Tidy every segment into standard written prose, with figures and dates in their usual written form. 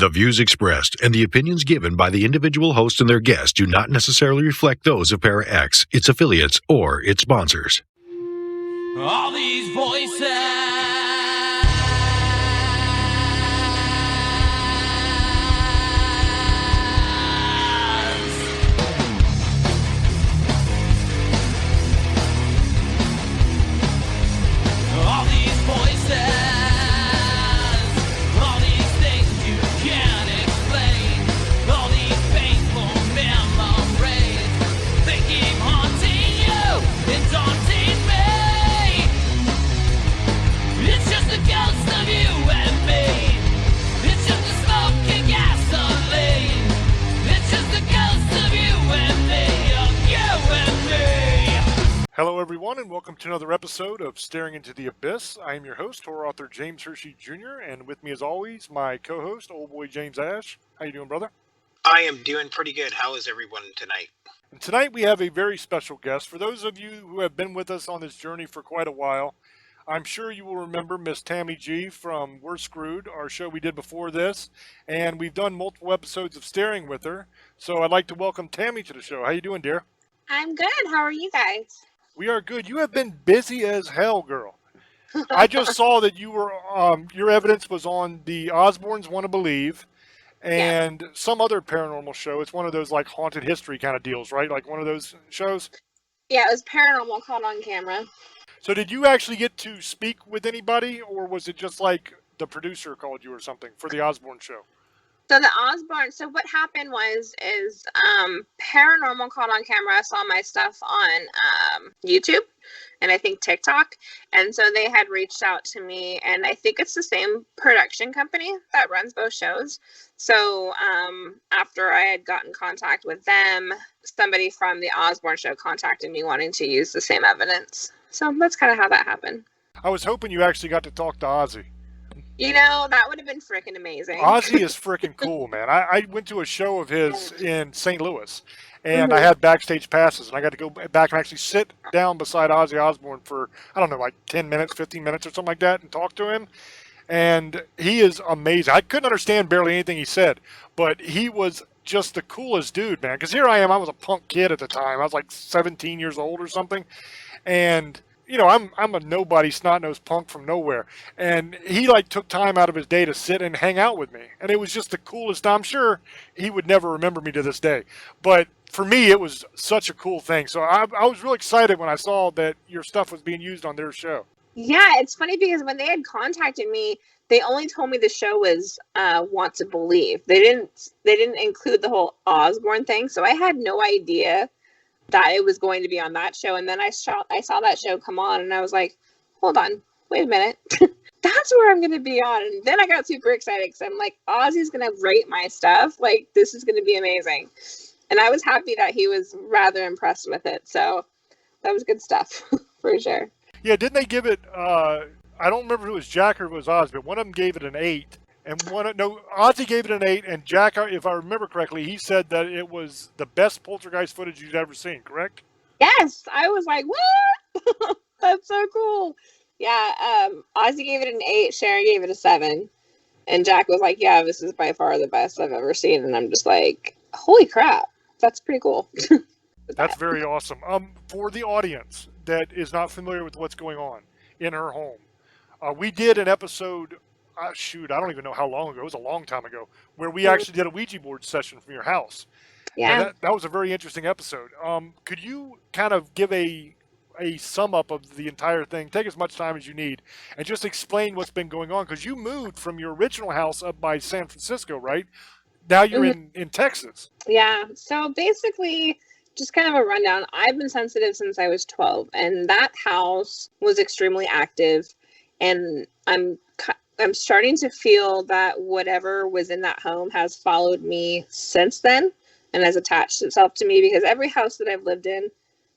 The views expressed and the opinions given by the individual host and their guests do not necessarily reflect those of Para X, its affiliates, or its sponsors. All these voices. All these voices. All these things you can't explain. All these painful memories. They keep haunting you and daunting me. It's just a ghost of you and me. It's just a smoke and gasoline. It's just a ghost of you and me. Of you and me. Hello, everyone, and welcome to another episode of Staring into the Abyss. I am your host, horror author James Hershey Jr., and with me, as always, my co-host, old boy James Ash. How you doing, brother? I am doing pretty good. How is everyone tonight? And tonight we have a very special guest. For those of you who have been with us on this journey for quite a while, I'm sure you will remember Miss Tammy G from We're Screwed, our show we did before this, and we've done multiple episodes of Staring with her. So I'd like to welcome Tammy to the show. How you doing, dear? I'm good. How are you guys? We are good. You have been busy as hell, girl. I just saw that you were, your evidence was on the Osbournes Want to Believe and some other paranormal show. It's one of those like haunted history kind of deals, right? Like one of those shows? Yeah, it was paranormal caught on camera. So did you actually get to speak with anybody, or was it just like the producer called you or something for the Osbourne show? So the Osbourne, so what happened is paranormal caught on camera saw my stuff on YouTube and I think TikTok. And so they had reached out to me, and I think it's the same production company that runs both shows. So after I had gotten contact with them, somebody from the Osbourne show contacted me wanting to use the same evidence. So that's kind of how that happened. I was hoping you actually got to talk to Ozzy. You know, that would have been freaking amazing. Ozzy is freaking cool, man. I went to a show of his in St. Louis, and I had backstage passes, and I got to go back and actually sit down beside Ozzy Osbourne for, I don't know, like 10 minutes, 15 minutes or something like that and talk to him. And he is amazing. I couldn't understand barely anything he said, but he was just the coolest dude, man. Because here I am, I was a punk kid at the time. I was like 17 years old or something. And you know, I'm a nobody snot-nosed punk from nowhere. And he, like, took time out of his day to sit and hang out with me. And it was just the coolest. I'm sure he would never remember me to this day. But for me, it was such a cool thing. So I was really excited when I saw that your stuff was being used on their show. Yeah, it's funny because when they had contacted me, they only told me the show was Want to Believe. They didn't include the whole Osbourne thing. So I had no idea that it was going to be on that show. And then I saw that show come on, and I was like, hold on, wait a minute. That's where I'm going to be on. And then I got super excited because I'm like, Ozzy's going to rate my stuff. Like, this is going to be amazing. And I was happy that he was rather impressed with it. So that was good stuff for sure. Yeah, didn't they give it, I don't remember if it was Jack or it was Ozzy, but one of them gave it an 8. And Ozzy gave it an 8, and Jack, if I remember correctly, he said that it was the best poltergeist footage you'd ever seen, correct? Yes, I was like, what? That's so cool. Yeah, Ozzy gave it an 8, Sharon gave it a 7, and Jack was like, yeah, this is by far the best I've ever seen, and I'm just like, holy crap, that's pretty cool. That's very awesome. For the audience that is not familiar with what's going on in her home, we did an episode, I don't even know how long ago. It was a long time ago, where we actually did a Ouija board session from your house. Yeah. And that was a very interesting episode. Could you kind of give a sum up of the entire thing? Take as much time as you need and just explain what's been going on. Because you moved from your original house up by San Francisco, right? Now you're in Texas. Yeah. So basically, just kind of a rundown. I've been sensitive since I was 12, and that house was extremely active. And I'm starting to feel that whatever was in that home has followed me since then and has attached itself to me, because every house that I've lived in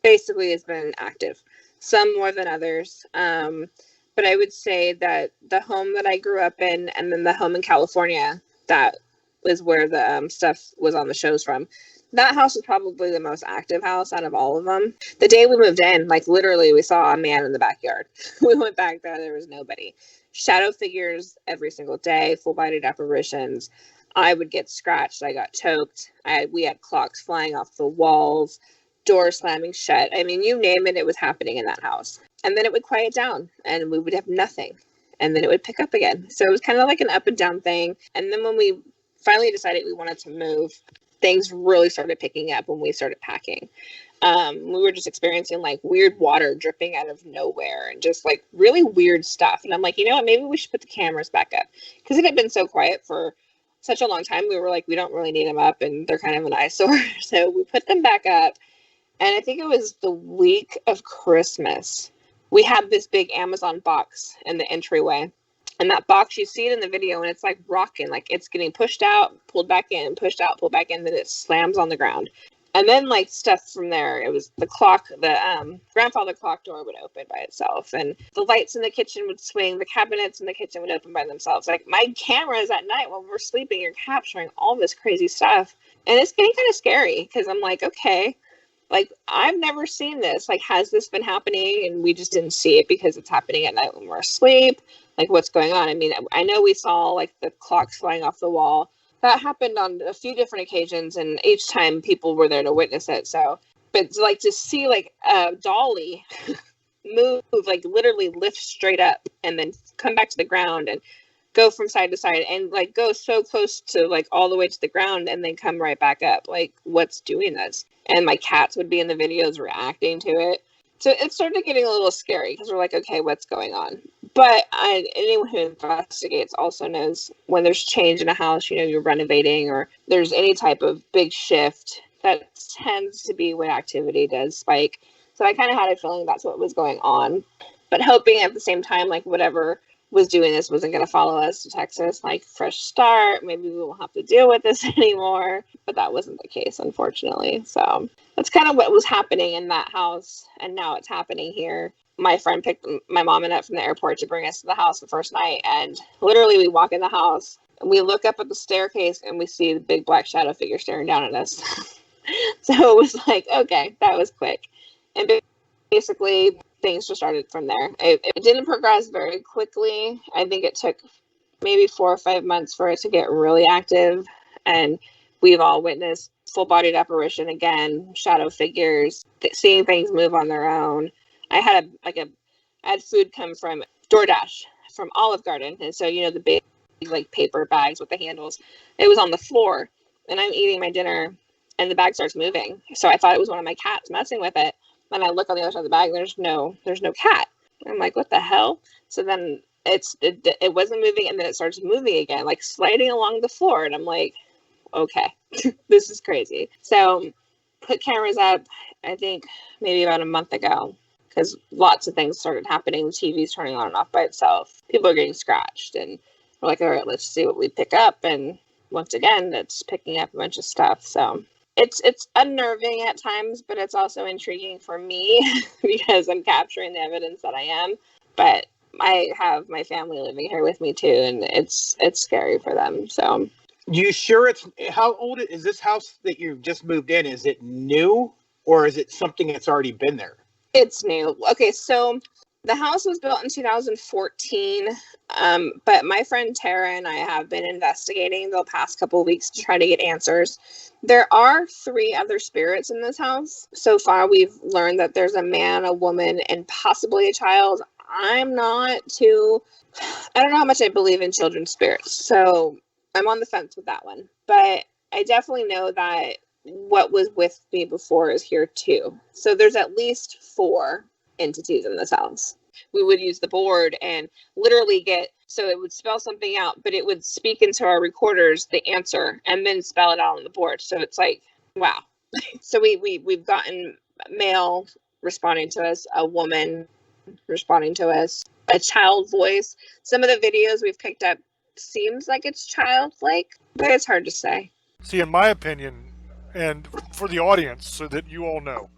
basically has been active, some more than others. But I would say that the home that I grew up in, and then the home in California, that was where the stuff was on the shows from. That house was probably the most active house out of all of them. The day we moved in, like literally we saw a man in the backyard. We went back there was nobody. Shadow figures every single day, full-bodied apparitions. I would get scratched. I got choked. We had clocks flying off the walls, doors slamming shut. I mean, you name it, it was happening in that house. And then it would quiet down and we would have nothing. And then it would pick up again. So it was kind of like an up and down thing. And then when we finally decided we wanted to move, things really started picking up when we started packing. We were just experiencing like weird water dripping out of nowhere and just like really weird stuff. And I'm like, you know what, maybe we should put the cameras back up, because it had been so quiet for such a long time. We were like, we don't really need them up and they're kind of an eyesore. So we put them back up. And I think it was the week of Christmas. We had this big Amazon box in the entryway. And that box, you see it in the video, and it's like rocking, like it's getting pushed out, pulled back in, pushed out, pulled back in, then it slams on the ground. And then like stuff from there, it was the clock, the grandfather clock door would open by itself, and the lights in the kitchen would swing, the cabinets in the kitchen would open by themselves. Like my cameras at night while we're sleeping are capturing all this crazy stuff. And it's getting kind of scary because I'm like, okay, like I've never seen this. Like, has this been happening? And we just didn't see it because it's happening at night when we're asleep. Like, what's going on? I mean, I know we saw like the clocks flying off the wall. That happened on a few different occasions, and each time people were there to witness it. So, but like to see like a dolly move, like literally lift straight up and then come back to the ground and go from side to side and like go so close to like all the way to the ground and then come right back up. Like, what's doing this? And my cats would be in the videos reacting to it. So it started getting a little scary because we're like, okay, what's going on? But anyone who investigates also knows when there's change in a house, you know, you're renovating or there's any type of big shift, that tends to be when activity does spike. So I kind of had a feeling that's what was going on, but hoping at the same time, like whatever was doing this wasn't going to follow us to Texas, like fresh start. Maybe we won't have to deal with this anymore. But that wasn't the case, unfortunately. So that's kind of what was happening in that house. And now it's happening here. My friend picked my mom and up from the airport to bring us to the house the first night. And literally we walk in the house and we look up at the staircase and we see the big black shadow figure staring down at us. So it was like, okay, that was quick. And basically things just started from there. It didn't progress very quickly. I think it took maybe 4 or 5 months for it to get really active. And we've all witnessed full-bodied apparition again, shadow figures, seeing things move on their own. I had I had food come from DoorDash from Olive Garden. And so, you know, the big like paper bags with the handles, it was on the floor and I'm eating my dinner and the bag starts moving. So I thought it was one of my cats messing with it. And I look on the other side of the bag, there's no cat. I'm like, what the hell? So then it wasn't moving, and then it starts moving again, like sliding along the floor. And I'm like, okay, this is crazy. So put cameras up, I think maybe about a month ago, because lots of things started happening. The TV's turning on and off by itself. People are getting scratched, and we're like, all right, let's see what we pick up. And once again, it's picking up a bunch of stuff. So it's unnerving at times, but it's also intriguing for me because I'm capturing the evidence that I am. But I have my family living here with me too, and it's scary for them. So, You sure it's how old is this house that you just moved in? Is it new or is it something that's already been there? it's new. Okay, so the house was built in 2014, but my friend Tara and I have been investigating the past couple of weeks to try to get answers. There are 3 other spirits in this house. So far, we've learned that there's a man, a woman, and possibly a child. I don't know how much I believe in children's spirits, so I'm on the fence with that one. But I definitely know that what was with me before is here too. So there's at least 4 entities in this house. We would use the board and literally so it would spell something out, but it would speak into our recorders the answer and then spell it out on the board. So it's like, wow. So we've gotten male responding to us, a woman responding to us, a child voice. Some of the videos we've picked up seems like it's childlike, but it's hard to say. See, in my opinion, and for the audience, so that you all know,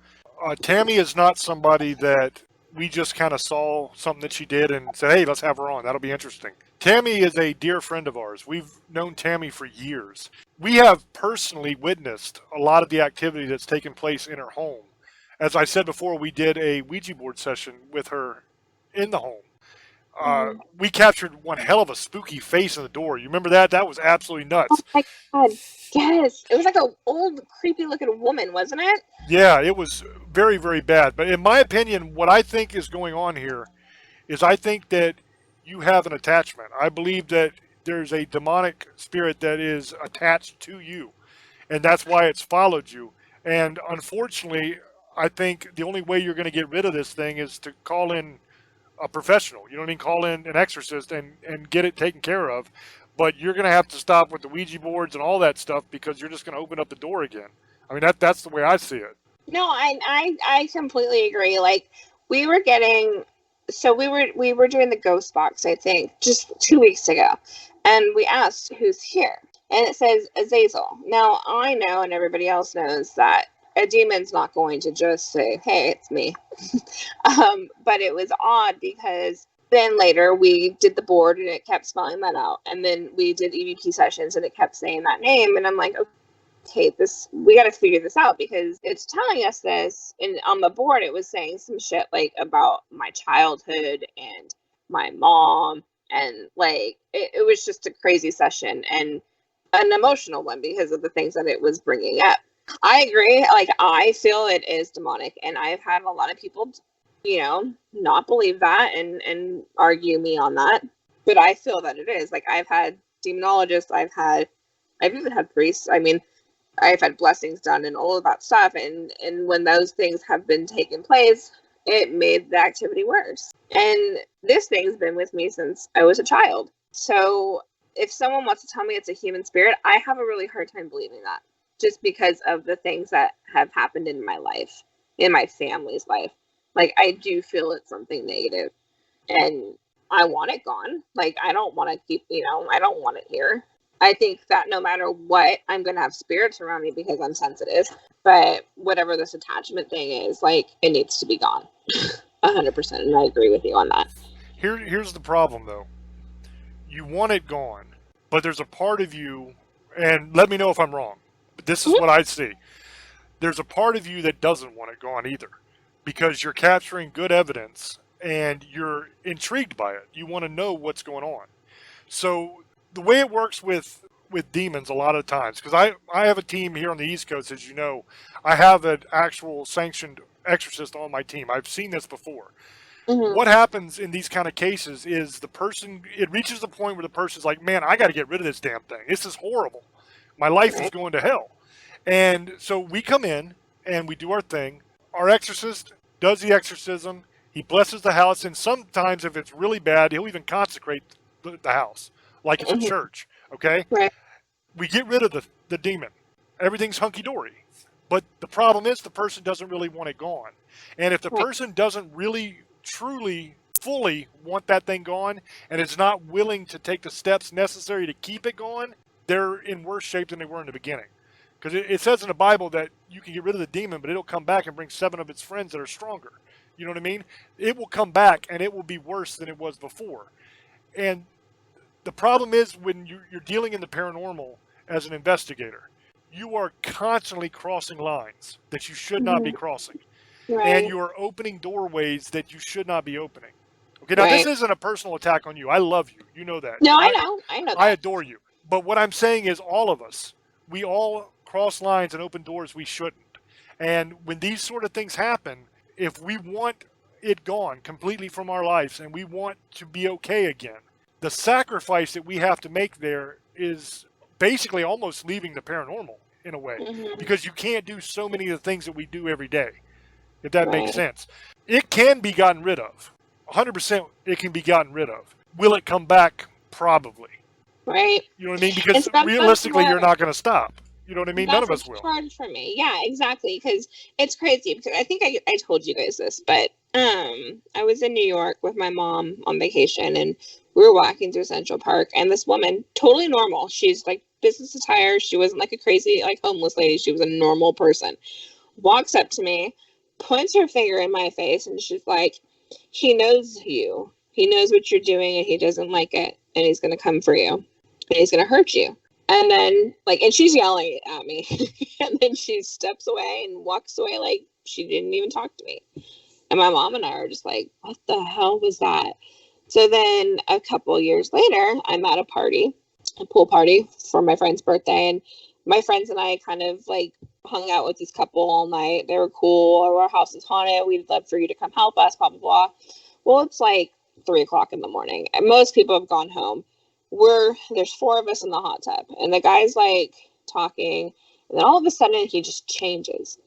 Tammy is not somebody that we just kind of saw something that she did and said, hey, let's have her on. That'll be interesting. Tammy is a dear friend of ours. We've known Tammy for years. We have personally witnessed a lot of the activity that's taken place in her home. As I said before, we did a Ouija board session with her in the home. we captured one hell of a spooky face in the door. You remember that? That was absolutely nuts. Oh my god. Yes. It was like an old, creepy looking woman, wasn't it? Yeah, it was very, very bad. But in my opinion, what I think is going on here is I think that you have an attachment. I believe that there's a demonic spirit that is attached to you, and that's why it's followed you. And unfortunately, I think the only way you're going to get rid of this thing is to call in a professional. You know what I mean? Call in an exorcist and get it taken care of. But you're going to have to stop with the Ouija boards and all that stuff because you're just going to open up the door again. I mean, that's the way I see it. No, I completely agree. Like we were getting, so we were doing the ghost box, I think, just 2 weeks ago, and we asked who's here, and it says Azazel. Now I know, and everybody else knows, that a demon's not going to just say, "Hey, it's me." But it was odd because then later we did the board and it kept spelling that out, and then we did EVP sessions and it kept saying that name, and I'm like, okay, we got to figure this out because it's telling us this, and on the board it was saying some shit like about my childhood and my mom, and like it was just a crazy session and an emotional one because of the things that it was bringing up. I agree. Like I feel it is demonic, and I've had a lot of people, not believe that and argue me on that, but I feel that it is. Like I've had demonologists, I've even had priests. I mean, I've had blessings done and all of that stuff, and when those things have been taking place, it made the activity worse. And this thing's been with me since I was a child. So if someone wants to tell me it's a human spirit, I have a really hard time believing that, just because of the things that have happened in my life, in my family's life. Like I do feel it's something negative, and I want it gone. Like I don't want to keep, I don't want it here. I think that no matter what, I'm going to have spirits around me because I'm sensitive. But whatever this attachment thing is, like, it needs to be gone. 100%. And I agree with you on that. Here's the problem, though. You want it gone, but there's a part of you, and let me know if I'm wrong, but this is what I see. There's a part of you that doesn't want it gone either, because you're capturing good evidence and you're intrigued by it. You want to know what's going on. So the way it works with demons a lot of times, because I have a team here on the East Coast, as you know, I have an actual sanctioned exorcist on my team. I've seen this before. Mm-hmm. What happens in these kind of cases is it reaches the point where the person's like, man, I got to get rid of this damn thing. This is horrible. My life is going to hell. And so we come in and we do our thing. Our exorcist does the exorcism. He blesses the house. And sometimes if it's really bad, he'll even consecrate the house. Like it's a church, okay? Right. We get rid of the demon. Everything's hunky-dory. But the problem is the person doesn't really want it gone. And if the person doesn't really, truly, fully want that thing gone and is not willing to take the steps necessary to keep it gone, they're in worse shape than they were in the beginning. Because it says in the Bible that you can get rid of the demon, but it'll come back and bring 7 of its friends that are stronger. You know what I mean? It will come back and it will be worse than it was before. And the problem is when you're dealing in the paranormal as an investigator, you are constantly crossing lines that you should not be crossing. Right. And you are opening doorways that you should not be opening. Okay, now this isn't a personal attack on you. I love you. You know that. No, I know that. I adore you. But what I'm saying is all of us, we all cross lines and open doors we shouldn't. And when these sort of things happen, if we want it gone completely from our lives and we want to be okay again, the sacrifice that we have to make there is basically almost leaving the paranormal in a way, because you can't do so many of the things that we do every day, if that makes sense. It can be gotten rid of. 100% it can be gotten rid of. Will it come back? Probably. Right. You know what I mean? Because realistically, you're not going to stop. You know what I mean? None of us will. Hard for me. Yeah, exactly. Because it's crazy. Because I think I told you guys this, but I was in New York with my mom on vacation, and we were walking through Central Park, and this woman, totally normal. She's like business attire. She wasn't like a crazy like homeless lady. She was a normal person. Walks up to me, points her finger in my face, and she's like, "He knows you. He knows what you're doing, and he doesn't like it, and he's going to come for you, and he's going to hurt you." And then, and she's yelling at me. And then she steps away and walks away like she didn't even talk to me. And my mom and I are just like, what the hell was that? So then a couple years later, I'm at a party, a pool party for my friend's birthday, and my friends and I kind of like hung out with this couple all night. They were cool. Our house is haunted. We'd love for you to come help us, blah, blah, blah. Well, it's like 3 o'clock in the morning, and most people have gone home. There's 4 of us in the hot tub, and the guy's like talking, and then all of a sudden he just changes.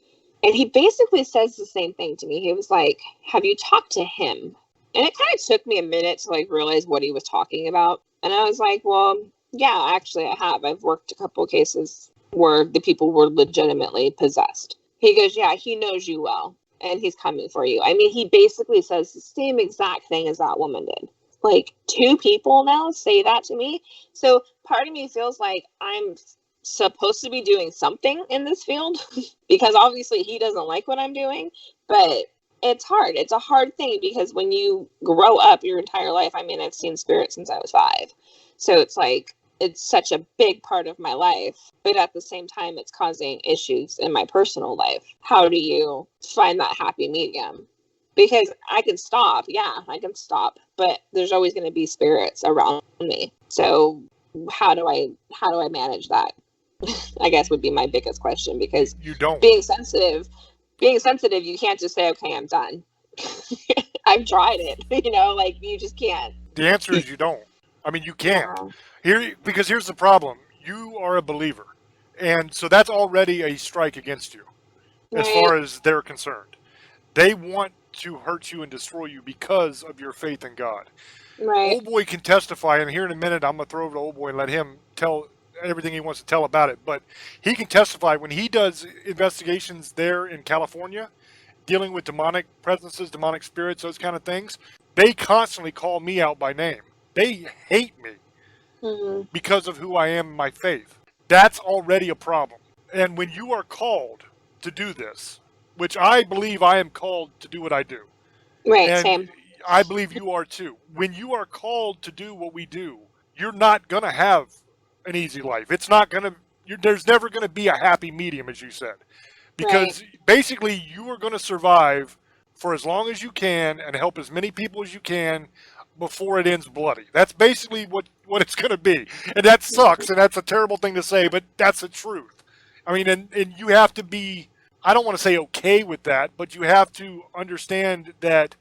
And he basically says the same thing to me. He was like, have you talked to him? And it kind of took me a minute to like realize what he was talking about. And I was like, well, yeah, actually I have. I've worked a couple of cases where the people were legitimately possessed. He goes, yeah, he knows you well, and he's coming for you. I mean, he basically says the same exact thing as that woman did. Like 2 people now say that to me. So part of me feels like I'm supposed to be doing something in this field because obviously he doesn't like what I'm doing, but it's hard. It's a hard thing because when you grow up your entire life, I mean, I've seen spirits since I was 5. So it's like, it's such a big part of my life, but at the same time, it's causing issues in my personal life. How do you find that happy medium? Because I can stop. Yeah, I can stop, but there's always going to be spirits around me. So how do I manage that? I guess would be my biggest question, because You don't. being sensitive, you can't just say, okay, I'm done. I've tried it, like you just can't. The answer is you don't. I mean, you can't. Yeah. Because here's the problem. You are a believer. And so that's already a strike against you as Right. far as they're concerned. They want to hurt you and destroy you because of your faith in God. Right. Old boy can testify, and here in a minute I'm going to throw over to Old boy and let him tell everything he wants to tell about it. But he can testify when he does investigations there in California, dealing with demonic presences, demonic spirits, those kind of things. They constantly call me out by name. They hate me Mhm. because of who I am in my faith. That's already a problem. And when you are called to do this, which I believe I am called to do what I do, Right. and Same. I believe you are too. When you are called to do what we do, you're not going to have an easy life. It's not going to, there's never going to be a happy medium, as you said. Because basically you are going to survive for as long as you can and help as many people as you can before it ends bloody. That's basically what it's going to be. And that sucks, and that's a terrible thing to say, but that's the truth. I mean, and you have to be, I don't want to say okay with that, but you have to understand that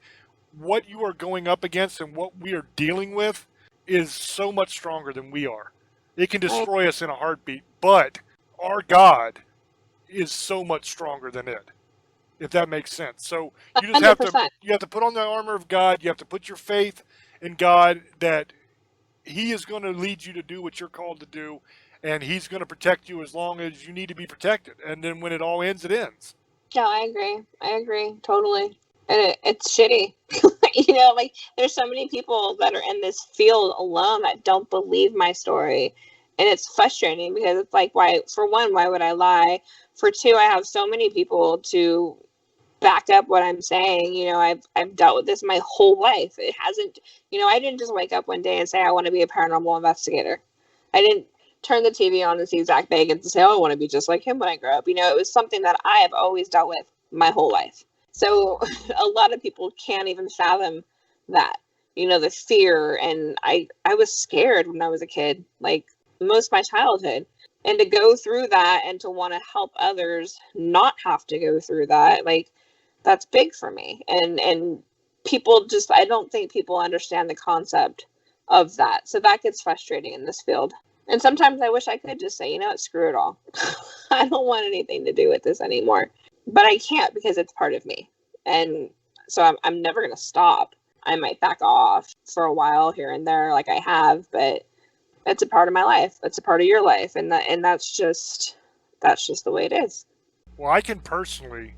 what you are going up against and what we are dealing with is so much stronger than we are. It can destroy us in a heartbeat, but our God is so much stronger than it, if that makes sense. So you just have to 100%. put on the armor of God. You have to put your faith in God that He is going to lead you to do what you're called to do, and He's going to protect you as long as you need to be protected. And then when it all ends, it ends. Yeah, I agree totally. And it's shitty. Like there's so many people that are in this field alone that don't believe my story. And it's frustrating because it's like, why, for one, why would I lie? For 2, I have so many people to back up what I'm saying. I've dealt with this my whole life. It hasn't, I didn't just wake up one day and say, I want to be a paranormal investigator. I didn't turn the TV on and see Zach Bagans and say, oh, I want to be just like him when I grow up. It was something that I have always dealt with my whole life. So a lot of people can't even fathom that, the fear. And I was scared when I was a kid, like most of my childhood. And to go through that and to want to help others not have to go through that, like that's big for me. And people just, I don't think people understand the concept of that. So that gets frustrating in this field. And sometimes I wish I could just say, screw it all. I don't want anything to do with this anymore. But I can't because it's part of me. And so I'm never going to stop. I might back off for a while here and there like I have, but it's a part of my life. It's a part of your life. And that's just the way it is. Well, I can personally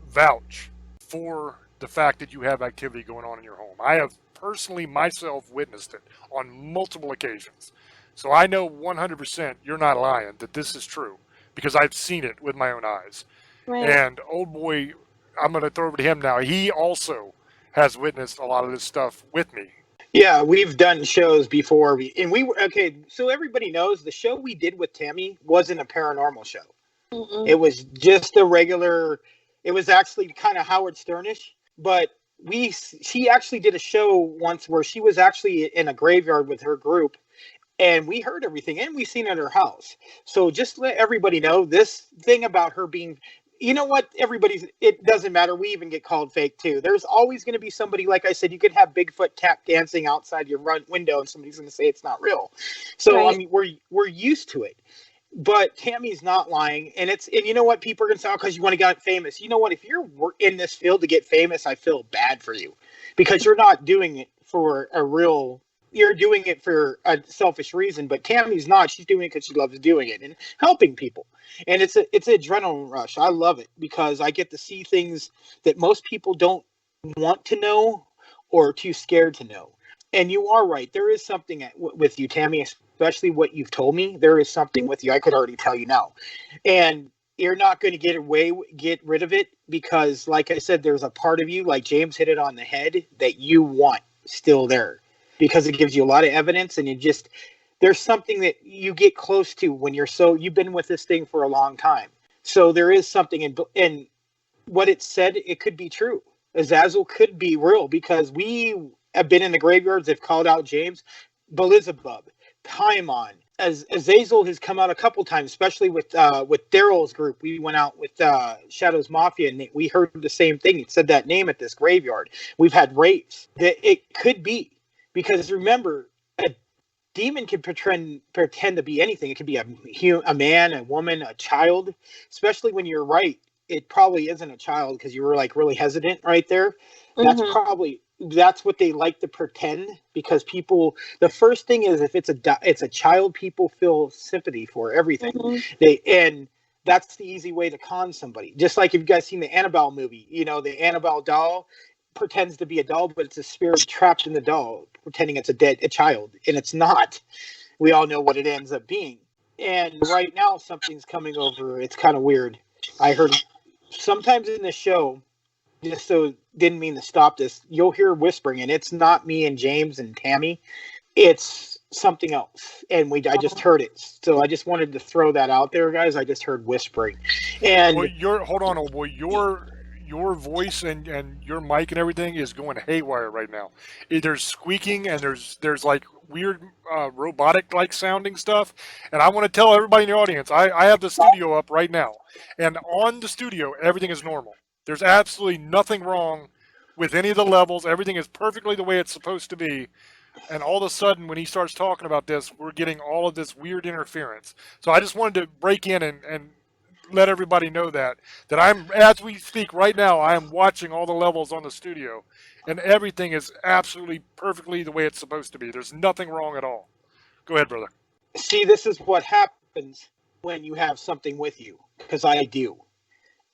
vouch for the fact that you have activity going on in your home. I have personally myself witnessed it on multiple occasions. So I know 100% you're not lying, that this is true, because I've seen it with my own eyes. Right. And Old boy, I'm going to throw over to him now. He also has witnessed a lot of this stuff with me. Yeah, we've done shows before. Okay, so everybody knows the show we did with Tammy wasn't a paranormal show. Mm-mm. It was just a regular, it was actually kind of Howard Sternish, but she actually did a show once where she was actually in a graveyard with her group, and we heard everything, and we seen it at her house. So just let everybody know this thing about her being, you know what, it doesn't matter. We even get called fake too. There's always going to be somebody, like I said, you could have Bigfoot tap dancing outside your front window and somebody's going to say it's not real. So, Right. I mean, we're used to it. But Tammy's not lying, and you know what, people are gonna say, because you want to get famous. You know what? If you're in this field to get famous, I feel bad for you, because you're not doing it for you're doing it for a selfish reason. But Tammy's not. She's doing it because she loves doing it and helping people, and it's an adrenaline rush. I love it because I get to see things that most people don't want to know or too scared to know. And you are right. There is something with you, Tammy, especially what you've told me. There is something with you. I could already tell you now. And you're not going to get rid of it because, like I said, there's a part of you, like James hit it on the head, that you want still there because it gives you a lot of evidence. And there's something that you get close to when you've been with this thing for a long time. So there is something in what it said. It could be true. Azazel could be real because we have been in the graveyards. They've called out James, Beelzebub, Paimon. As Azazel has come out a couple times, especially with Daryl's group. We went out with Shadows Mafia, and we heard the same thing. It said that name at this graveyard. We've had rapes. That it could be, because remember, a demon can pretend to be anything. It could be a man, a woman, a child. Especially when you're right, it probably isn't a child because you were like really hesitant right there. Mhm. That's what they like to pretend, because people, the first thing is, if it's a child, people feel sympathy for everything. Mhm. And that's the easy way to con somebody. Just like, if you guys seen the Annabelle movie, the Annabelle doll pretends to be a doll, but it's a spirit trapped in the doll, pretending it's a child, and it's not. We all know what it ends up being. And right now something's coming over. It's kind of weird. I heard sometimes in the show, just so didn't mean to stop this, you'll hear whispering, and it's not me and James and Tammy. It's something else, and I just heard it. So I just wanted to throw that out there, guys. I just heard whispering, Well, and hold on, old boy. Your voice and your mic and everything is going haywire right now. There's squeaking and there's like weird robotic like sounding stuff. And I want to tell everybody in the audience, I have the studio up right now, and on the studio everything is normal. There's absolutely nothing wrong with any of the levels. Everything is perfectly the way it's supposed to be. And all of a sudden, when he starts talking about this, we're getting all of this weird interference. So I just wanted to break in and let everybody know that I'm, as we speak right now, I am watching all the levels on the studio, and everything is absolutely perfectly the way it's supposed to be. There's nothing wrong at all. Go ahead, brother. see, this is what happens when you have something with you, because I do.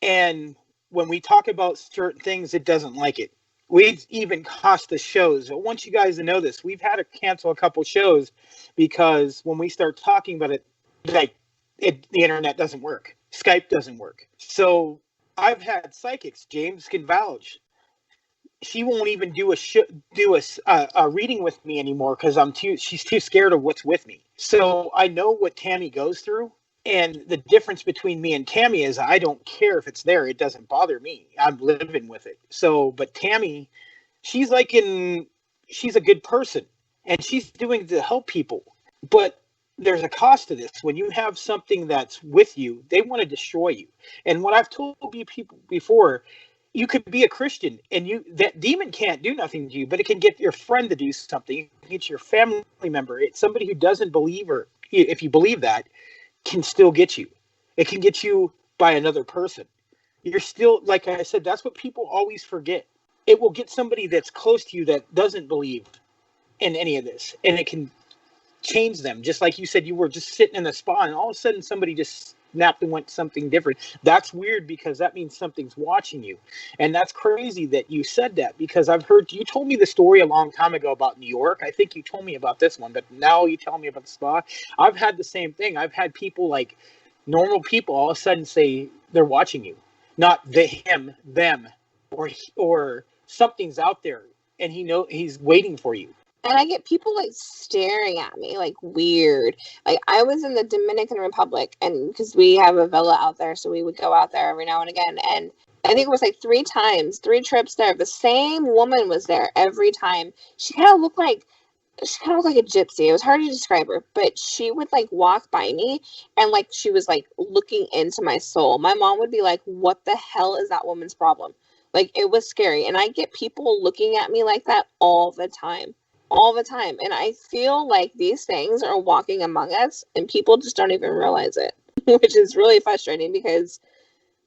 And when we talk about certain things, it doesn't like it. We've even cost us shows. I want you guys to know this. We've had to cancel a couple shows because when we start talking about it, the internet doesn't work. Skype doesn't work. So I've had psychics. James can vouch. She won't even do a reading with me anymore because she's too scared of what's with me. So I know what Tammy goes through. And the difference between me and Tammy is I don't care if it's there. It doesn't bother me. I'm living with it. So, but Tammy, she's she's a good person and she's doing it to help people. But there's a cost to this. When you have something that's with you, they want to destroy you. And what I've told you people before, you could be a Christian and that demon can't do nothing to you, but it can get your friend to do something. It can get your family member. It's somebody who doesn't believe, or if you believe that, can still get you. It can get you by another person. You're still, like I said, that's what people always forget. It will get somebody that's close to you that doesn't believe in any of this, and it can change them. Just like you said, you were just sitting in a spa, and all of a sudden somebody just snapped and went something different. That's weird because that means something's watching you, and that's crazy that you said that, because I've heard you told me the story a long time ago about New York. I think you told me about this one, but now you tell me about the spa. I've had the same thing. I've had people, like normal people, all of a sudden say they're watching you, not them, or something's out there, and he's waiting for you. And I get people like staring at me like weird. Like I was in the Dominican Republic, and because we have a villa out there, so we would go out there every now and again. And I think it was like 3 times, 3 trips there. The same woman was there every time. She kind of looked like a gypsy. It was hard to describe her, but she would like walk by me and like she was like looking into my soul. My mom would be like, "What the hell is that woman's problem?" Like, it was scary. And I get people looking at me like that all the time. All the time. And I feel like these things are walking among us and people just don't even realize it, which is really frustrating because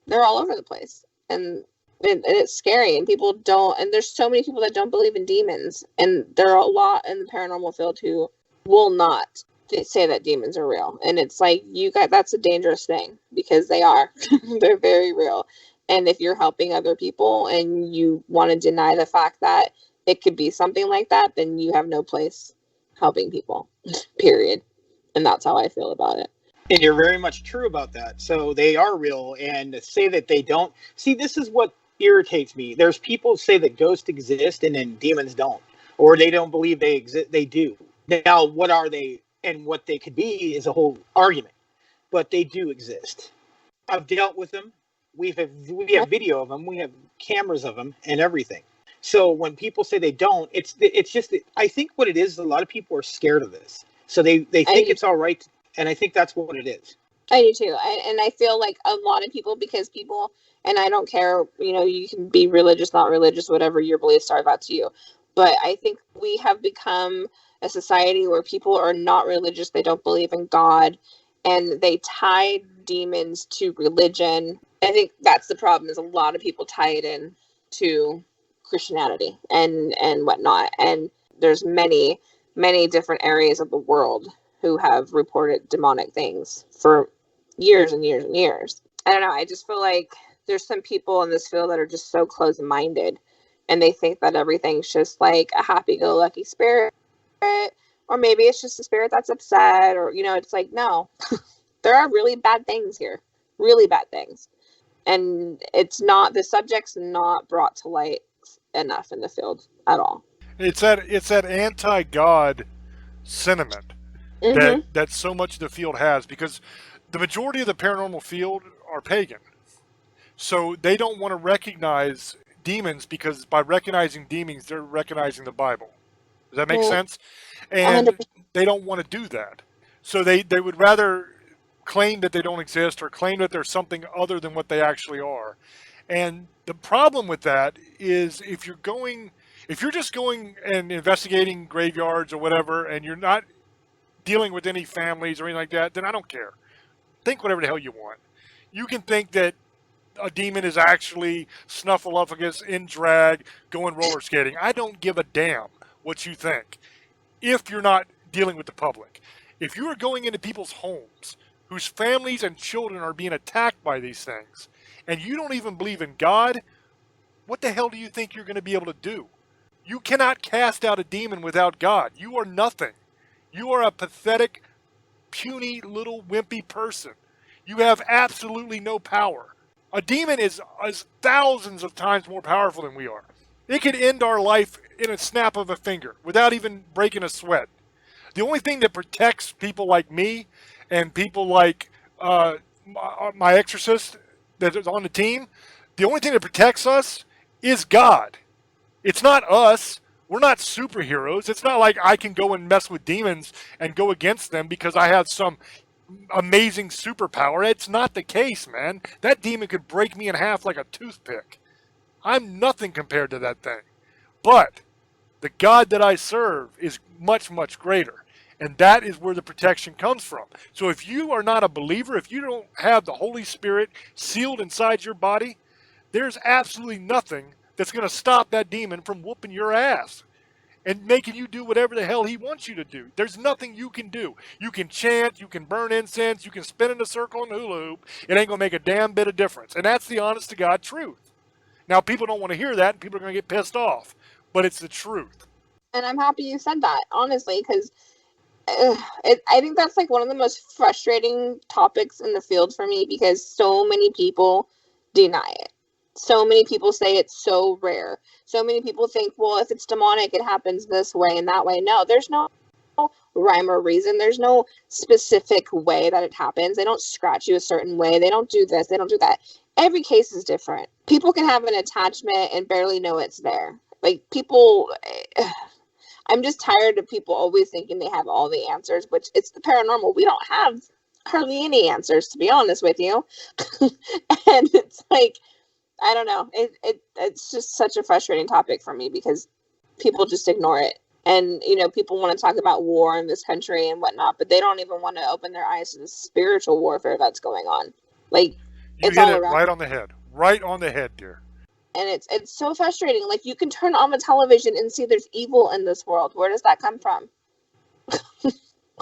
they're all over the place. And it's scary, and people don't, and there's so many people that don't believe in demons, and there are a lot in the paranormal field who will not say that demons are real. And it's like, that's a dangerous thing, because they are. They're very real. And if you're helping other people and you want to deny the fact that it could be something like that, then you have no place helping people, period. And that's how I feel about it. And you're very much true about that. So they are real, and to say that they don't. See, this is what irritates me. There's people who say that ghosts exist and then demons don't, or they don't believe they exist. They do. Now, what are they and what they could be is a whole argument, but they do exist. I've dealt with them. We have video of them. We have cameras of them and everything. So when people say they don't, it's just that I think what it is, a lot of people are scared of this. So they think it's all right, and I think that's what it is. I do too. And I feel like a lot of people, because people, and I don't care, you can be religious, not religious, whatever your beliefs are, that's you. But I think we have become a society where people are not religious. They don't believe in God, and they tie demons to religion. I think that's the problem, is a lot of people tie it in to Christianity and whatnot. And there's many, many different areas of the world who have reported demonic things for years and years and years. I don't know. I just feel like there's some people in this field that are just so close-minded, and they think that everything's just like a happy-go-lucky spirit, or maybe it's just a spirit that's upset, or, it's like, no, there are really bad things here, really bad things. And the subject's not brought to light enough in the field at all. It's that anti-God sentiment that so much of the field has, because the majority of the paranormal field are pagan. So they don't want to recognize demons, because by recognizing demons, they're recognizing the Bible. Does that make sense? And 100%. they don't want to do that. So they would rather claim that they don't exist, or claim that there's something other than what they actually are. And the problem with that is, if you're just going and investigating graveyards or whatever, and you're not dealing with any families or anything like that, then I don't care. Think whatever the hell you want. You can think that a demon is actually Snuffleupagus in drag going roller skating. I don't give a damn what you think, if you're not dealing with the public. If you are going into people's homes whose families and children are being attacked by these things, and you don't even believe in God, what the hell do you think you're going to be able to do? You cannot cast out a demon without God. You are nothing. You are a pathetic, puny, little wimpy person. You have absolutely no power. A demon is thousands of times more powerful than we are. It could end our life in a snap of a finger without even breaking a sweat. The only thing that protects people like me and people like my exorcist that is on the team, the only thing that protects us is God. It's not us. We're not superheroes. It's not like I can go and mess with demons and go against them because I have some amazing superpower. It's not the case, man. That demon could break me in half like a toothpick. I'm nothing compared to that thing. But the God that I serve is much, much greater. And that is where the protection comes from. So if you are not a believer, if you don't have the Holy Spirit sealed inside your body, there's absolutely nothing that's going to stop that demon from whooping your ass and making you do whatever the hell he wants you to do. There's nothing you can do. You can chant, you can burn incense, you can spin in a circle and hula hoop. It ain't going to make a damn bit of difference. And that's the honest to God truth. Now, people don't want to hear that, and people are going to get pissed off. But it's the truth. And I'm happy you said that, honestly, because I think that's like one of the most frustrating topics in the field for me, because so many people deny it. So many people say it's so rare. So many people think, well, if it's demonic, it happens this way and that way. No, there's no rhyme or reason. There's no specific way that it happens. They don't scratch you a certain way. They don't do this. They don't do that. Every case is different. People can have an attachment and barely know it's there. Like, people, I'm just tired of people always thinking they have all the answers, which it's the paranormal. We don't have hardly any answers, to be honest with you. And it's like, I don't know. It's just such a frustrating topic for me because people just ignore it. And, people want to talk about war in this country and whatnot, but they don't even want to open their eyes to the spiritual warfare that's going on. Like, You it's hit all it around. right on the head. Right on the head, dear. And it's so frustrating. Like, you can turn on the television and see there's evil in this world. Where does that come from?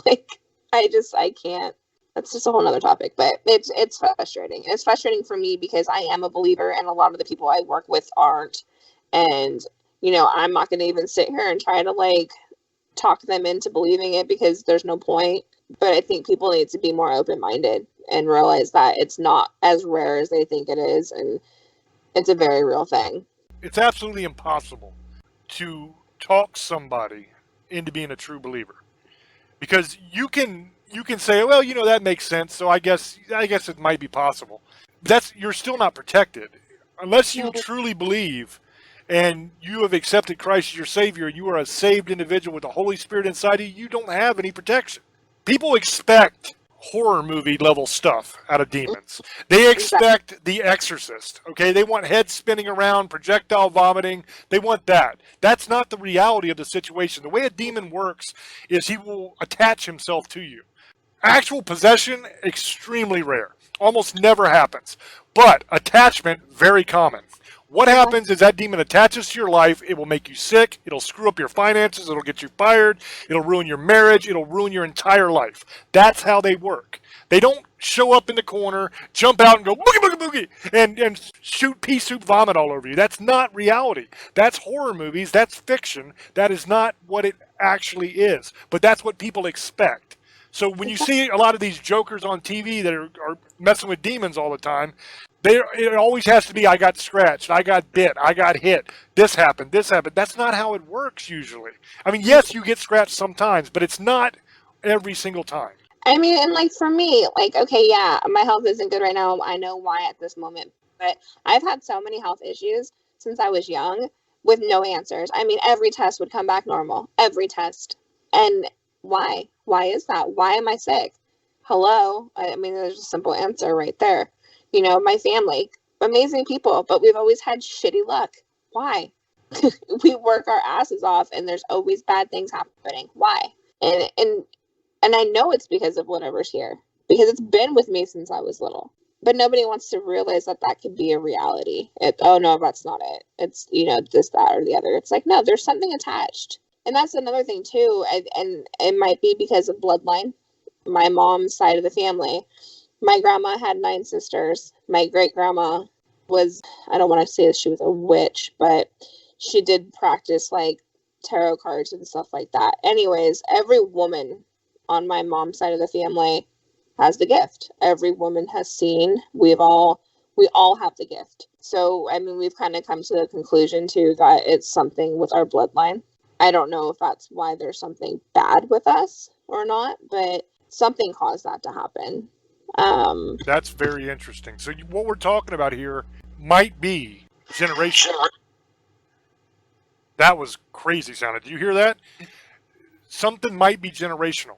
Like, I can't. That's just a whole nother topic, but it's frustrating. It's frustrating for me because I am a believer and a lot of the people I work with aren't. And, I'm not going to even sit here and try to, like, talk them into believing it because there's no point. But I think people need to be more open-minded and realize that it's not as rare as they think it is. And it's a very real thing. It's absolutely impossible to talk somebody into being a true believer. Because you can say, well, that makes sense, so I guess it might be possible. You're still not protected. Unless you truly believe and you have accepted Christ as your Savior, you are a saved individual with the Holy Spirit inside you, you don't have any protection. People expect horror movie level stuff out of demons. They expect The Exorcist, okay? They want heads spinning around, projectile vomiting. They want that. That's not the reality of the situation. The way a demon works is he will attach himself to you. Actual possession, extremely rare. Almost never happens. But attachment, very common. What happens is that demon attaches to your life. It will make you sick. It'll screw up your finances. It'll get you fired. It'll ruin your marriage. It'll ruin your entire life. That's how they work. They don't show up in the corner, jump out and go boogie, boogie, boogie, and shoot pea soup vomit all over you. That's not reality. That's horror movies. That's fiction. That is not what it actually is. But that's what people expect. So when you see a lot of these jokers on TV that are messing with demons all the time, it always has to be, I got scratched, I got bit, I got hit, this happened. That's not how it works usually. I mean, yes, you get scratched sometimes, but it's not every single time. I mean, and like for me, like, okay, yeah, my health isn't good right now. I know why at this moment, but I've had so many health issues since I was young with no answers. I mean, every test would come back normal, every test. And why? Why is that? Why am I sick? Hello? I mean, there's a simple answer right there. My family, amazing people, but we've always had shitty luck. Why? We work our asses off and there's always bad things happening. Why? And I know it's because of whatever's here, because it's been with me since I was little. But nobody wants to realize that could be a reality. Oh no, that's not it. It's, this, that, or the other. It's like, no, there's something attached. And that's another thing too. And it might be because of bloodline. My mom's side of the family. My grandma had 9 sisters. My great grandma was, I don't want to say she was a witch, but she did practice like tarot cards and stuff like that. Anyways, every woman on my mom's side of the family has the gift. Every woman has seen. We all have the gift. So, I mean, we've kind of come to the conclusion too that it's something with our bloodline. I don't know if that's why there's something bad with us or not, but something caused that to happen. That's very interesting. So what we're talking about here might be generational. That was crazy sounding. Did you hear that? Something might be generational.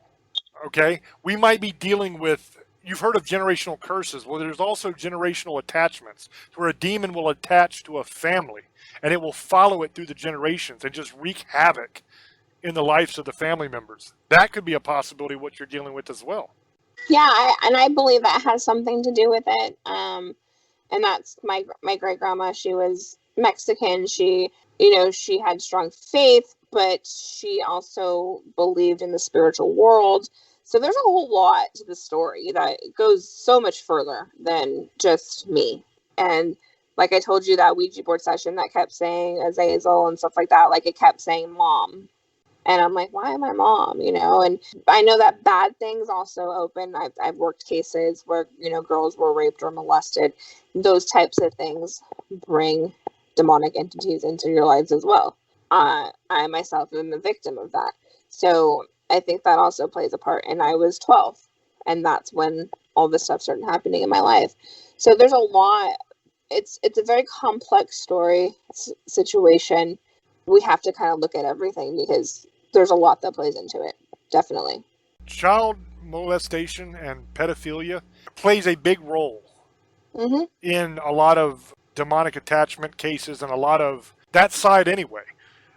Okay? We might be dealing with, you've heard of generational curses. Well, there's also generational attachments where a demon will attach to a family and it will follow it through the generations and just wreak havoc in the lives of the family members. That could be a possibility of what you're dealing with as well. Yeah, I believe that has something to do with it. And that's my great grandma. She was Mexican. She had strong faith, but she also believed in the spiritual world. So there's a whole lot to the story that goes so much further than just me. And like I told you, that Ouija board session that kept saying Azazel and stuff like that, like it kept saying mom. And I'm like, why am I mom? And I know that bad things also open. I've worked cases where, girls were raped or molested. Those types of things bring demonic entities into your lives as well. I myself am a victim of that. So I think that also plays a part. And I was 12, and that's when all this stuff started happening in my life. So there's a lot. It's a very complex story situation. We have to kind of look at everything because there's a lot that plays into it. Definitely. Child molestation and pedophilia plays a big role Mm-hmm. in a lot of demonic attachment cases and a lot of that side anyway.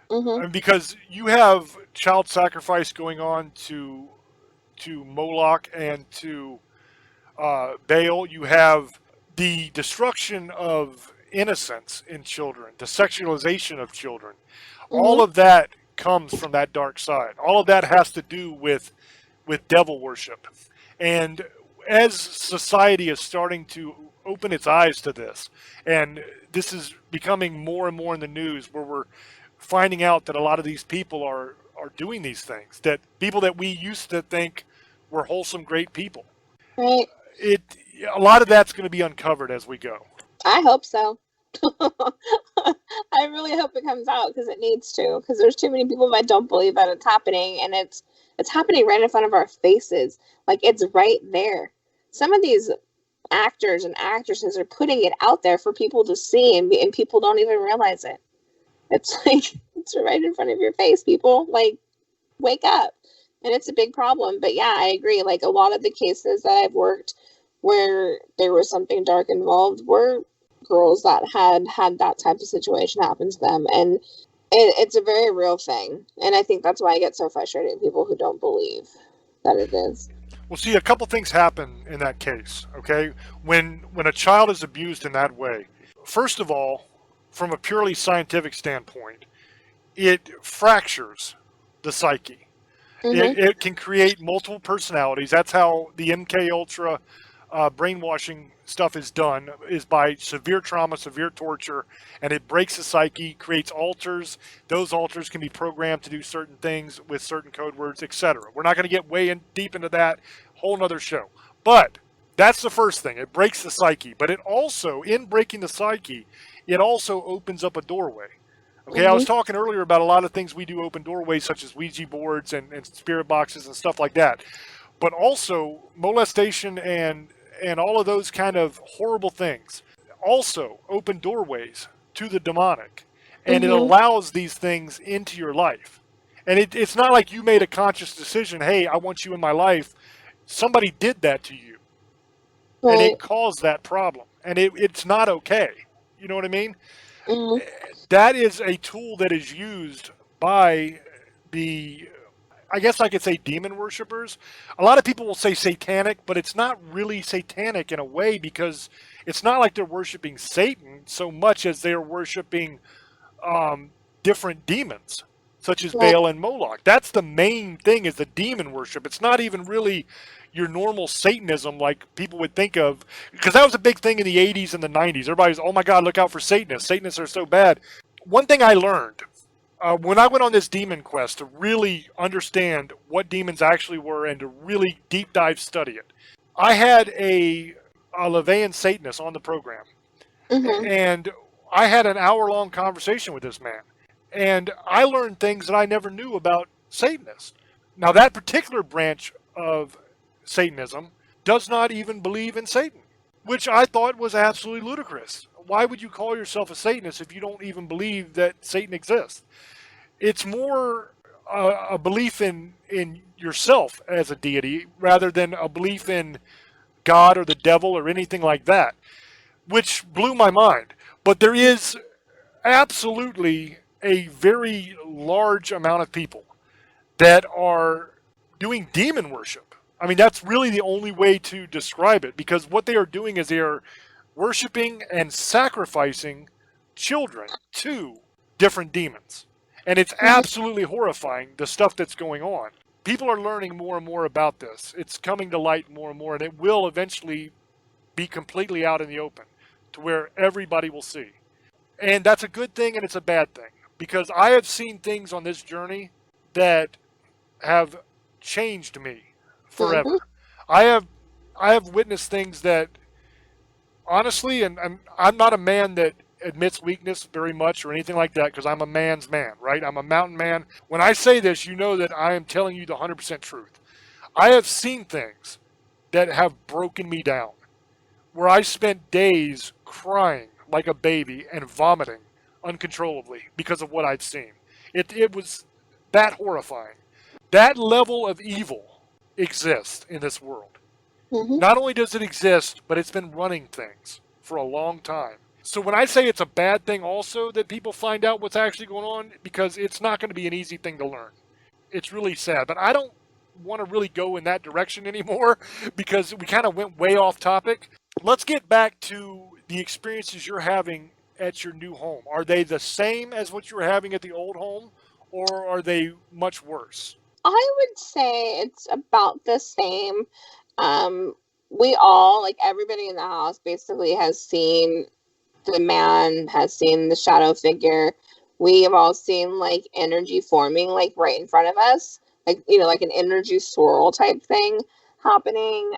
Mm-hmm. And because you have child sacrifice going on to Moloch and to Baal, you have the destruction of innocence in children, the sexualization of children. All Mm-hmm. of that comes from that dark side. All of that has to do with devil worship. And as society is starting to open its eyes to this, and this is becoming more and more in the news, where we're finding out that a lot of these people are doing these things, that people that we used to think were wholesome, great people. Right. A lot of that's going to be uncovered as we go. I hope so. I really hope it comes out because it needs to. Because there's too many people that don't believe that it's happening, and it's happening right in front of our faces. Like, it's right there. Some of these actors and actresses are putting it out there for people to see, and people don't even realize it. It's like, it's right in front of your face, people. Like, wake up. And it's a big problem. But yeah, I agree. Like, a lot of the cases that I've worked where there was something dark involved were girls that had that type of situation happen to them. And it's a very real thing. And I think that's why I get so frustrated with people who don't believe that it is. Well, see, a couple things happen in that case, okay? When a child is abused in that way, first of all, from a purely scientific standpoint, it fractures the psyche. Mm-hmm. It can create multiple personalities. That's how the MK Ultra brainwashing stuff is done, is by severe trauma, severe torture, and it breaks the psyche, creates alters. Those alters can be programmed to do certain things with certain code words, etc. We're not going to get deep into that, whole nother show. But that's the first thing. It breaks the psyche. But it also, in breaking the psyche, it also opens up a doorway. Okay, Mm-hmm. I was talking earlier about a lot of things we do open doorways, such as Ouija boards and spirit boxes and stuff like that. But also molestation and all of those kind of horrible things also open doorways to the demonic. And it Mm-hmm. allows these things into your life. And it's not like you made a conscious decision, hey, I want you in my life. Somebody did that to you. Right. And it caused that problem. And it's not okay. You know what I mean? Mm-hmm. That is a tool that is used by the, I guess I could say, demon worshippers. A lot of people will say satanic, but it's not really satanic in a way, because it's not like they're worshiping Satan so much as they're worshiping different demons, such as Baal and Moloch. That's the main thing, is the demon worship. It's not even really your normal Satanism like people would think of, because that was a big thing in the 80s and the 90s. Everybody's, oh my God, look out for Satanists. Satanists are so bad. One thing I learned when I went on this demon quest to really understand what demons actually were and to really deep dive study it, I had a Levian Satanist on the program. Mm-hmm. And I had an hour-long conversation with this man. And I learned things that I never knew about Satanists. Now, that particular branch of Satanism does not even believe in Satan, which I thought was absolutely ludicrous. Why would you call yourself a Satanist if you don't even believe that Satan exists? It's more a belief in yourself as a deity rather than a belief in God or the devil or anything like that, which blew my mind. But there is absolutely a very large amount of people that are doing demon worship. I mean, that's really the only way to describe it, because what they are doing is they are worshiping and sacrificing children to different demons. And it's absolutely horrifying, the stuff that's going on. People are learning more and more about this. It's coming to light more and more, and it will eventually be completely out in the open to where everybody will see. And that's a good thing and it's a bad thing, because I have seen things on this journey that have changed me forever. Mm-hmm. I have witnessed things that, honestly, and I'm not a man that admits weakness very much or anything like that because I'm a man's man, right? I'm a mountain man. When I say this, you know that I am telling you the 100% truth. I have seen things that have broken me down, where I spent days crying like a baby and vomiting uncontrollably because of what I'd seen. It was that horrifying. That level of evil exists in this world. Mm-hmm. Not only does it exist, but it's been running things for a long time. So when I say it's a bad thing also that people find out what's actually going on, because it's not going to be an easy thing to learn. It's really sad. But I don't want to really go in that direction anymore because we kind of went way off topic. Let's get back to the experiences you're having at your new home. Are they the same as what you were having at the old home, or are they much worse? I would say it's about the same. We all, like everybody in the house, basically has seen the man, has seen the shadow figure. We have all seen like energy forming like right in front of us, like like an energy swirl type thing happening.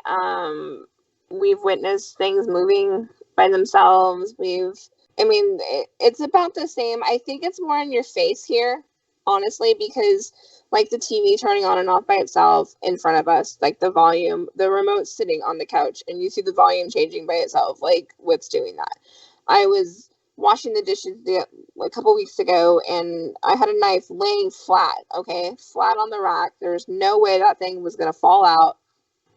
We've witnessed things moving by themselves. It's about the same. I think it's more in your face here, honestly, because like the TV turning on and off by itself in front of us, like the volume, the remote sitting on the couch, and you see the volume changing by itself, like what's doing that. I was washing the dishes a couple weeks ago, and I had a knife laying flat, flat on the rack. There's no way that thing was going to fall out.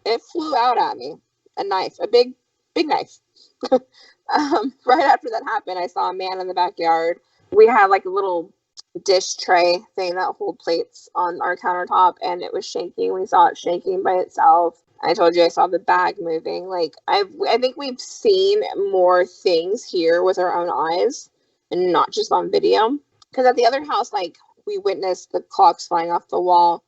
It flew out at me. A knife, a big knife. Right after that happened, I saw a man in the backyard. We had like a little dish tray thing that hold plates on our countertop, and it was shaking. We saw it shaking by itself. I told you I saw the bag moving. Like I think we've seen more things here with our own eyes and not just on video. Because at the other house, like we witnessed the clocks flying off the wall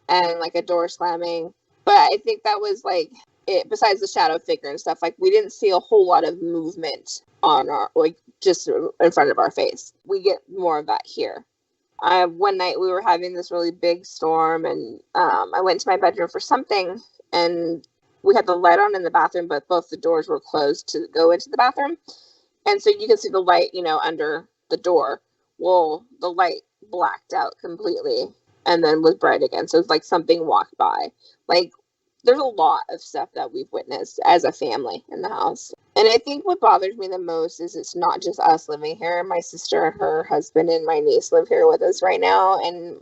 and like a door slamming. But I think that was like it. Besides the shadow figure and stuff, like we didn't see a whole lot of movement on our just in front of our face. We get more of that here. One night we were having this really big storm, and I went to my bedroom for something, and we had the light on in the bathroom, but both the doors were closed to go into the bathroom. And so you can see the light, under the door. Well, the light blacked out completely and then was bright again. So it's like something walked by. Like there's a lot of stuff that we've witnessed as a family in the house. And I think what bothers me the most is it's not just us living here. My sister, her husband, and my niece live here with us right now. And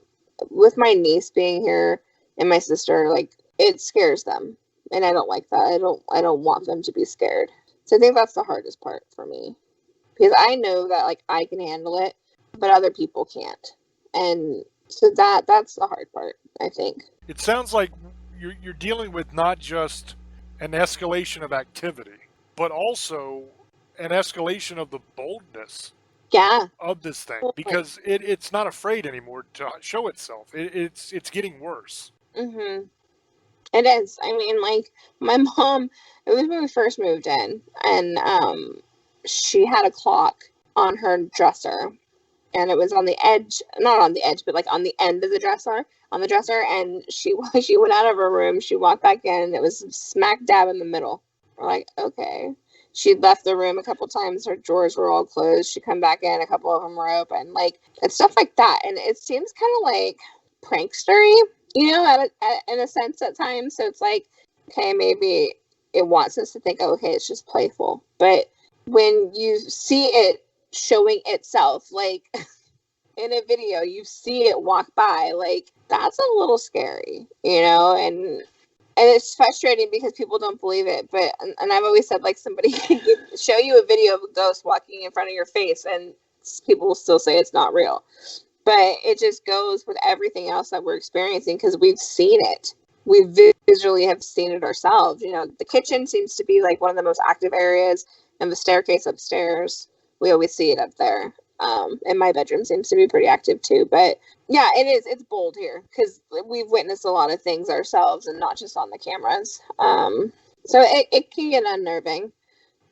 with my niece being here and my sister, like it scares them. And I don't like that. I don't want them to be scared. So I think that's the hardest part for me. Because I know that like I can handle it, but other people can't. And so that's the hard part, I think. It sounds like you're dealing with not just an escalation of activity, but also an escalation of the boldness of this thing, because it's not afraid anymore to show itself. It's getting worse. Mm-hmm. It is. I mean, like my mom, it was when we first moved in, and she had a clock on her dresser, and it was on the edge, not on the edge, but like on the end of the dresser, and she went out of her room, she walked back in, and it was smack dab in the middle. We're like, okay. She'd left the room a couple times, her drawers were all closed, she'd come back in, a couple of them were open, like, and stuff like that. And it seems kind of like prankstery, in a sense at times. So it's like, okay, maybe it wants us to think, oh, okay, it's just playful. But when you see it showing itself, like in a video, you see it walk by, like that's a little scary, and it's frustrating because people don't believe it. But and I've always said, like, somebody can show you a video of a ghost walking in front of your face, and people will still say it's not real. But it just goes with everything else that we're experiencing because we've seen it. We visually have seen it ourselves. The kitchen seems to be like one of the most active areas, and the staircase upstairs, we always see it up there. And my bedroom seems to be pretty active too. But yeah, it is. It's bold here because we've witnessed a lot of things ourselves and not just on the cameras. So it can get unnerving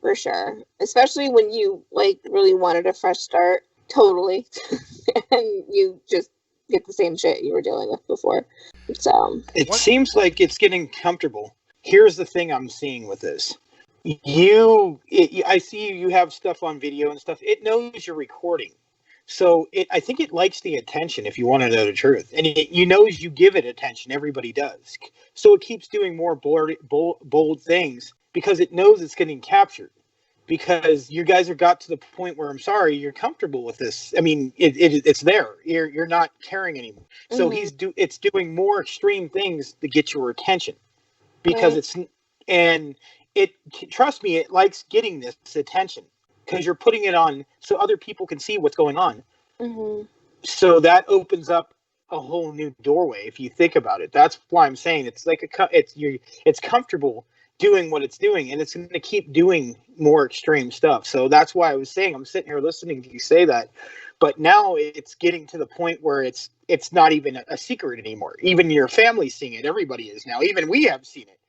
for sure, especially when you like really wanted a fresh start. Totally. And you just get the same shit you were dealing with before. So it seems like it's getting comfortable. Here's the thing I'm seeing with this. I see you have stuff on video and stuff. It knows you're recording. So I think it likes the attention, if you want to know the truth. And you knows you give it attention. Everybody does. So it keeps doing more bold things because it knows it's getting captured. Because you guys have got to the point where, I'm sorry, you're comfortable with this. I mean, it's there. You're not caring anymore. So it's doing more extreme things to get your attention. Because trust me, it likes getting this attention. Because you're putting it on so other people can see what's going on. So that opens up a whole new doorway if you think about it. That's why I'm saying it's like it's comfortable doing what it's doing, and it's going to keep doing more extreme stuff. So that's why I was saying, I'm sitting here listening to you say that, but now it's getting to the point where it's not even a secret anymore. Even your family's seeing it. Everybody is now. Even we have seen it.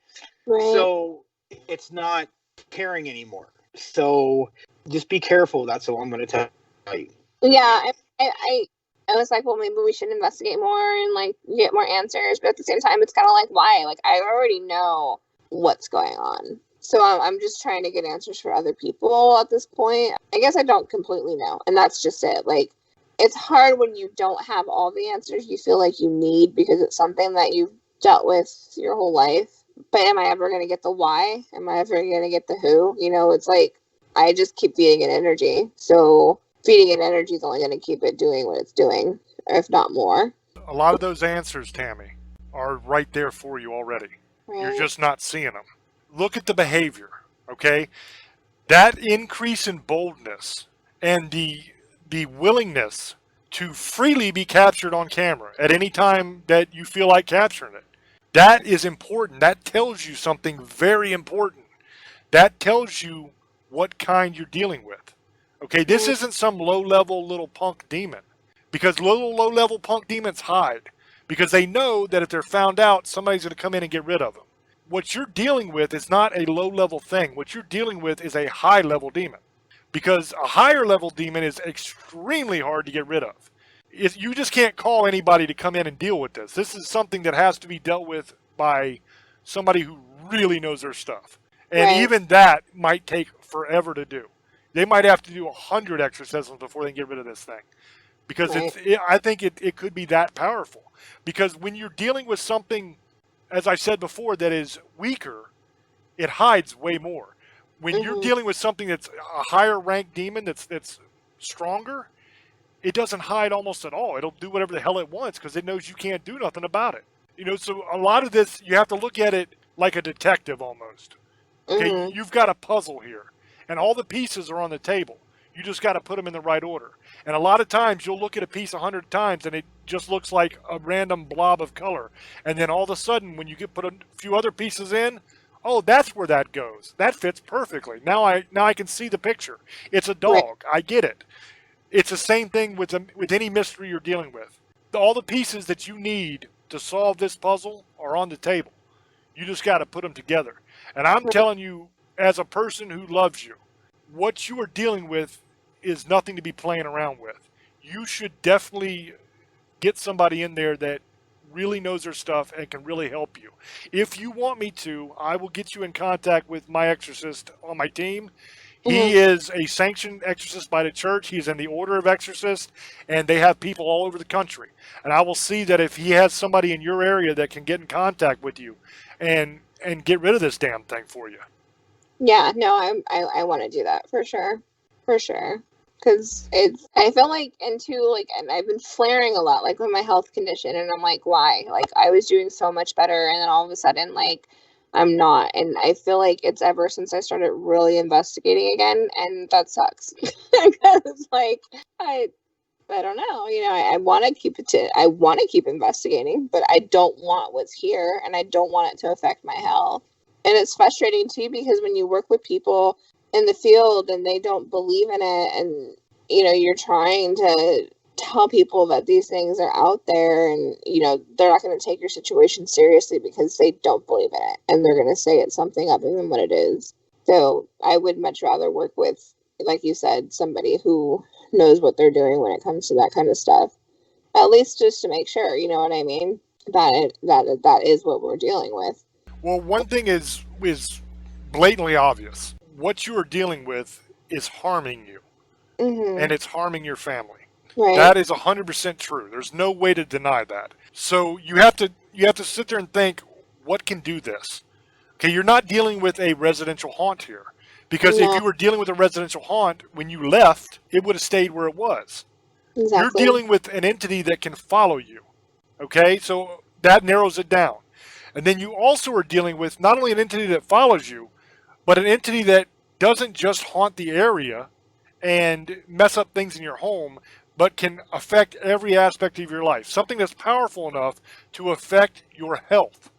Right. So it's not caring anymore. So just be careful. That's all I'm going to tell you. Yeah, I was like, well, maybe we should investigate more and like get more answers. But at the same time, it's kind of like, why? Like, I already know what's going on. So I'm just trying to get answers for other people at this point. I guess I don't completely know. And that's just it. Like, it's hard when you don't have all the answers you feel like you need because it's something that you've dealt with your whole life. But am I ever going to get the why? Am I ever going to get the who? You know, it's like, I just keep feeding it energy. So feeding it energy is only going to keep it doing what it's doing, if not more. A lot of those answers, Tammy, are right there for you already. Right? You're just not seeing them. Look at the behavior, okay? That increase in boldness and the willingness to freely be captured on camera at any time that you feel like capturing it. That is important. That tells you something very important. That tells you what kind you're dealing with. Okay, this isn't some low-level little punk demon. Because low-level punk demons hide. Because they know that if they're found out, somebody's going to come in and get rid of them. What you're dealing with is not a low-level thing. What you're dealing with is a high-level demon. Because a higher-level demon is extremely hard to get rid of. You just can't call anybody to come in and deal with this. This is something that has to be dealt with by somebody who really knows their stuff. And even that might take forever to do. They might have to do 100 exorcisms before they can get rid of this thing. Because I think it could be that powerful. Because when you're dealing with something, as I said before, that is weaker, it hides way more. When you're dealing with something that's a higher ranked demon that's stronger, it doesn't hide almost at all. It'll do whatever the hell it wants because it knows you can't do nothing about it. You know, so a lot of this, you have to look at it like a detective almost. Okay, you've got a puzzle here, and all the pieces are on the table. You just got to put them in the right order. And a lot of times you'll look at a piece 100 times and it just looks like a random blob of color. And then all of a sudden, when you put a few other pieces in, oh, that's where that goes. That fits perfectly. Now I can see the picture. It's a dog. I get it. It's the same thing with any mystery you're dealing with. All the pieces that you need to solve this puzzle are on the table. You just got to put them together. And I'm telling you, as a person who loves you, what you are dealing with is nothing to be playing around with. You should definitely get somebody in there that really knows their stuff and can really help you. If you want me to, I will get you in contact with my exorcist on my team. He is a sanctioned exorcist by the church. He's in the order of exorcists, and they have people all over the country. And I will see that if he has somebody in your area that can get in contact with you and get rid of this damn thing for you. Yeah, no, I want to do that for sure. Because I feel like, and I've been flaring a lot, like with my health condition, and I'm like, why? Like, I was doing so much better, and then all of a sudden, like, I'm not. And I feel like it's ever since I started really investigating again, and that sucks. Because, like, I don't know, you know, I want to keep investigating, but I don't want what's here, and I don't want it to affect my health. And it's frustrating too, because when you work with people in the field and they don't believe in it, and, you know, you're trying to tell people that these things are out there, and, you know, they're not going to take your situation seriously because they don't believe in it, and they're going to say it's something other than what it is. So I would much rather work with, like you said, somebody who knows what they're doing when it comes to that kind of stuff, at least just to make sure, you know what I mean, that is what we're dealing with. Well, one thing is blatantly obvious. What you are dealing with is harming you, Mm-hmm. and it's harming your family. Right. That is 100% true. There's no way to deny that. So you have to sit there and think, what can do this? Okay, you're not dealing with a residential haunt here. Because if No. you were dealing with a residential haunt, when you left, it would have stayed where it was. Exactly. You're dealing with an entity that can follow you. Okay, so that narrows it down. And then you also are dealing with not only an entity that follows you, but an entity that doesn't just haunt the area and mess up things in your home, but can affect every aspect of your life. Something that's powerful enough to affect your health.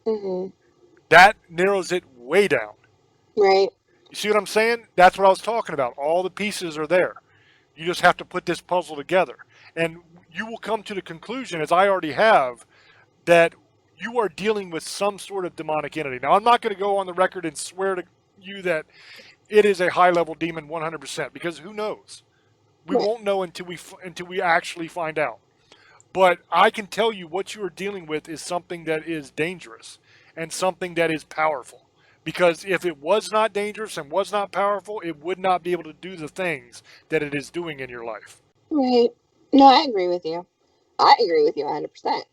Mm-hmm. That narrows it way down. Right. You see what I'm saying? That's what I was talking about. All the pieces are there. You just have to put this puzzle together. And you will come to the conclusion, as I already have, that you are dealing with some sort of demonic entity. Now, I'm not going to go on the record and swear to you that it is a high-level demon 100%, because who knows? We Right. won't know until we actually find out. But I can tell you what you are dealing with is something that is dangerous and something that is powerful. Because if it was not dangerous and was not powerful, it would not be able to do the things that it is doing in your life. Right. No, I agree with you. I agree with you 100%.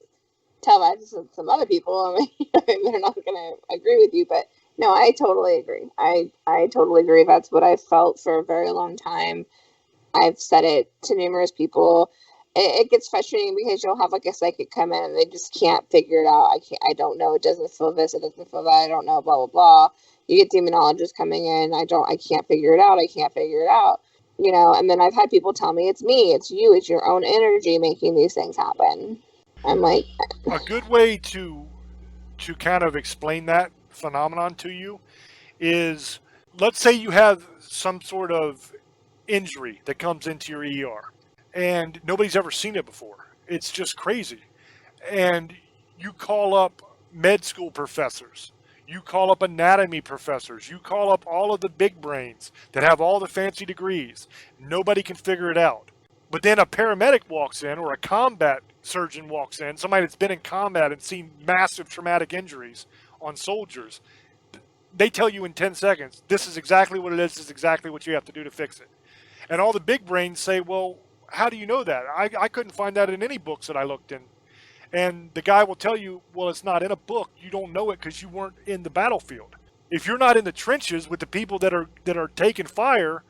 Tell that to some other people. I mean, they're not going to agree with you, but no, I totally agree. I totally agree. That's what I felt for a very long time. I've said it to numerous people. It gets frustrating because you'll have like a psychic come in and they just can't figure it out. I don't know. It doesn't feel this. It doesn't feel that. I don't know. Blah blah blah. You get demonologists coming in. I can't figure it out. I can't figure it out. You know. And then I've had people tell me it's me. It's you. It's your own energy making these things happen. I'm like, A good way to kind of explain that phenomenon to you is, let's say you have some sort of injury that comes into your ER and nobody's ever seen it before. It's just crazy. And you call up med school professors, you call up anatomy professors, you call up all of the big brains that have all the fancy degrees. Nobody can figure it out. But then a paramedic walks in, or a combat surgeon walks in, somebody that's been in combat and seen massive traumatic injuries on soldiers. They tell you in 10 seconds, this is exactly what it is, this is exactly what you have to do to fix it. And all the big brains say, well, how do you know that? I couldn't find that in any books that I looked in. And the guy will tell you, well, it's not in a book. You don't know it because you weren't in the battlefield. If you're not in the trenches with the people that are taking fire,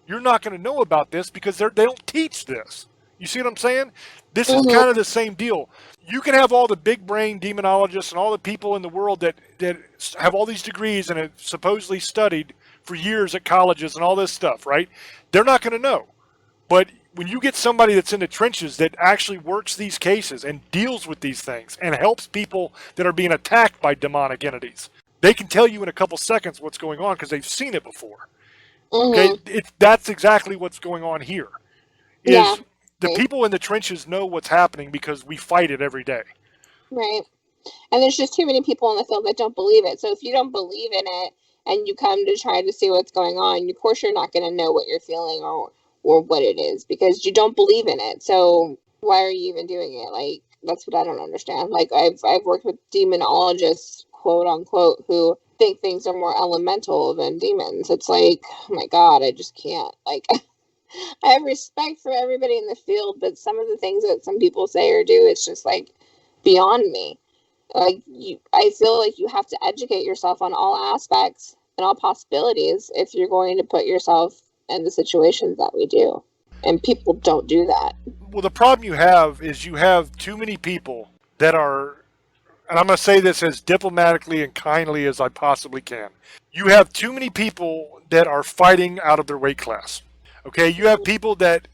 you're not going to know about this because they don't teach this. You see what I'm saying? This is kind of the same deal. You can have all the big brain demonologists and all the people in the world that have all these degrees and have supposedly studied for years at colleges and all this stuff, right? They're not going to know. But when you get somebody that's in the trenches that actually works these cases and deals with these things and helps people that are being attacked by demonic entities, they can tell you in a couple seconds what's going on because they've seen it before. Okay, that's exactly what's going on here. yeah, The people in the trenches know what's happening because we fight it every day. right. And there's just too many people in the field that don't believe it. So if you don't believe in it and you come to try to see what's going on, of course you're not going to know what you're feeling or what it is because you don't believe in it. So why are you even doing it? Like, that's what I don't understand. Like, I've worked with demonologists, quote unquote, who think things are more elemental than demons. It's like, oh my God, I just can't. Like, I have respect for everybody in the field, but some of the things that some people say or do, it's just like beyond me. Like, I feel like you have to educate yourself on all aspects and all possibilities if you're going to put yourself in the situations that we do. And people don't do that. Well, the problem you have is you have too many people that are, and I'm going to say this as diplomatically and kindly as I possibly can. You have too many people that are fighting out of their weight class. Okay, you have people that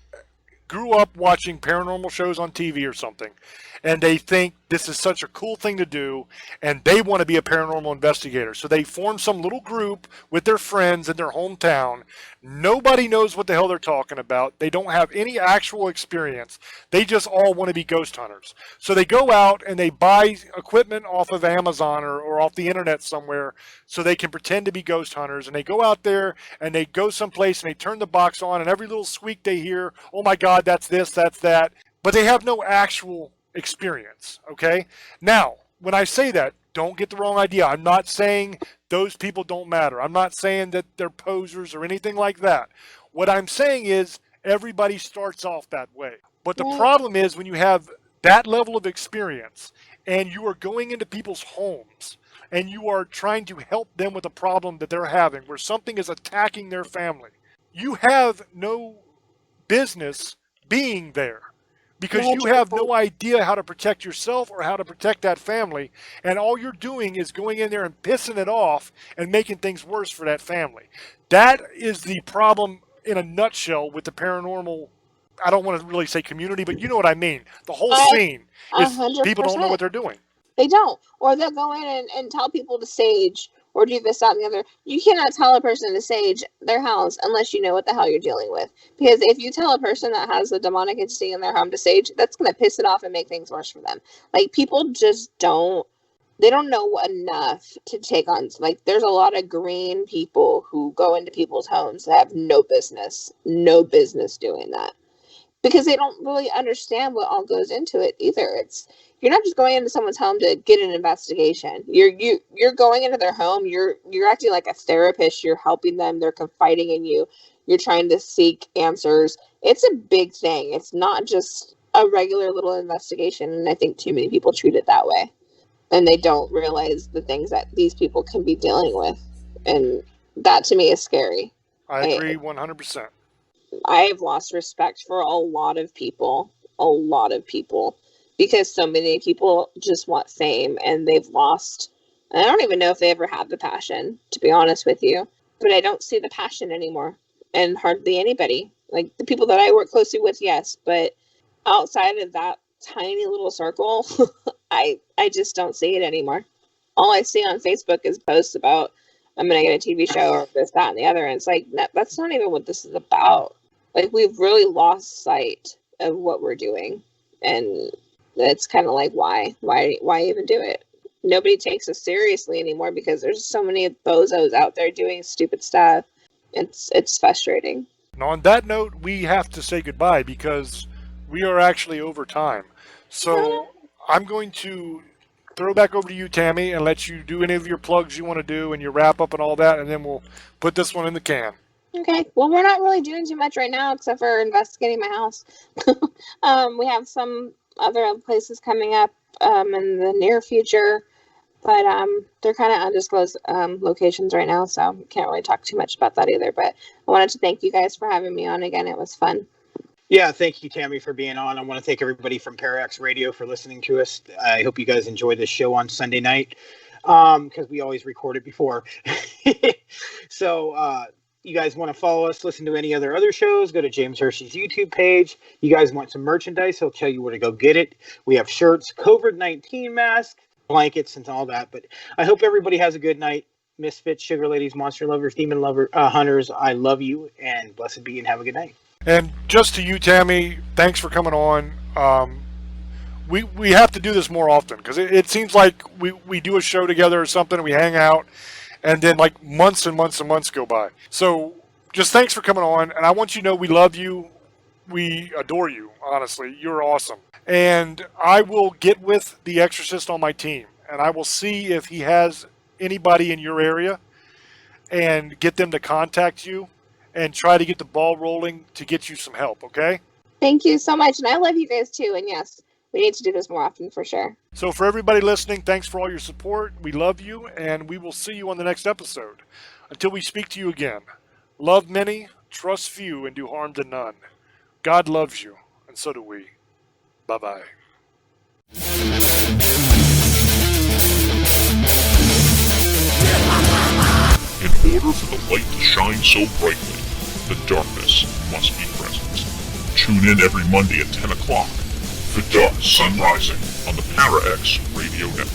grew up watching paranormal shows on TV or something, and they think this is such a cool thing to do, and they want to be a paranormal investigator. So they form some little group with their friends in their hometown. Nobody knows what the hell they're talking about. They don't have any actual experience. They just all want to be ghost hunters. So they go out and they buy equipment off of Amazon or off the internet somewhere so they can pretend to be ghost hunters. And they go out there and they go someplace and they turn the box on, and every little squeak they hear, oh my God, that's this, that's that. But they have no actual experience, okay? Now, when I say that, Don't get the wrong idea. I'm not saying those people don't matter. I'm not saying that they're posers or anything like that. What I'm saying is everybody starts off that way. But the Right. problem is when you have that level of experience and you are going into people's homes and you are trying to help them with a problem that they're having where something is attacking their family, you have no business being there because you have no idea how to protect yourself or how to protect that family. And all you're doing is going in there and pissing it off and making things worse for that family. That is the problem in a nutshell with the paranormal. I don't want to really say community, but you know what I mean. The whole scene is 100%. people don't know what they're doing. They don't. Or they'll go in and tell people to sage or do this, that, and the other. You cannot tell a person to sage their house unless you know what the hell you're dealing with. Because if you tell a person that has a demonic entity in their home to sage, that's going to piss it off and make things worse for them. Like, people just don't know enough to take on. Like, there's a lot of green people who go into people's homes that have no business doing that. Because they don't really understand what all goes into it either. You're not just going into someone's home to get an investigation. You're going into their home. You're acting like a therapist. You're helping them. They're confiding in you. You're trying to seek answers. It's a big thing. It's not just a regular little investigation. And I think too many people treat it that way, and they don't realize the things that these people can be dealing with. And that to me is scary. I agree 100%. I've lost respect for a lot of people, because so many people just want fame and they've lost. And I don't even know if they ever had the passion, to be honest with you, but I don't see the passion anymore, and hardly anybody. Like, the people that I work closely with, yes, but outside of that tiny little circle, I just don't see it anymore. All I see on Facebook is posts about, I'm going to get a TV show or this, that, and the other. And it's like, no, that's not even what this is about. Like, we've really lost sight of what we're doing. And it's kind of like, why even do it? Nobody takes us seriously anymore because there's so many bozos out there doing stupid stuff. It's frustrating. Now, on that note, we have to say goodbye because we are actually over time. So I'm going to throw back over to you, Tammy, and let you do any of your plugs you want to do and your wrap up and all that, and then we'll put this one in the can. Okay. Well, we're not really doing too much right now except for investigating my house. We have some other places coming up in the near future, but they're kind of undisclosed locations right now, so can't really talk too much about that either. But I wanted to thank you guys for having me on again. It was fun. Yeah, thank you, Tammy, for being on. I want to thank everybody from Parax Radio for listening to us. I hope you guys enjoy this show on Sunday night, because we always record it before. So you guys want to follow us, listen to any other shows, go to James Hershey's YouTube page. You guys want some merchandise, he'll tell you where to go get it. We have shirts, COVID-19 masks, blankets, and all that. But I hope everybody has a good night. Misfits, sugar ladies, monster lovers, demon lover, hunters, I love you, and blessed be, and have a good night. And just to you, Tammy, thanks for coming on. We have to do this more often because it seems like we do a show together or something, and we hang out, and then like months and months and months go by. So just thanks for coming on, and I want you to know we love you. We adore you, honestly. You're awesome. And I will get with the Exorcist on my team, and I will see if he has anybody in your area and get them to contact you and try to get the ball rolling to get you some help, okay? Thank you so much, and I love you guys too, and yes, we need to do this more often for sure. So for everybody listening, thanks for all your support. We love you, and we will see you on the next episode. Until we speak to you again, love many, trust few, and do harm to none. God loves you, and so do we. Bye-bye. In order for the light to shine so brightly, the darkness must be present. Tune in every Monday at 10 o'clock for Dark Sun Rising on the Para-X Radio Network.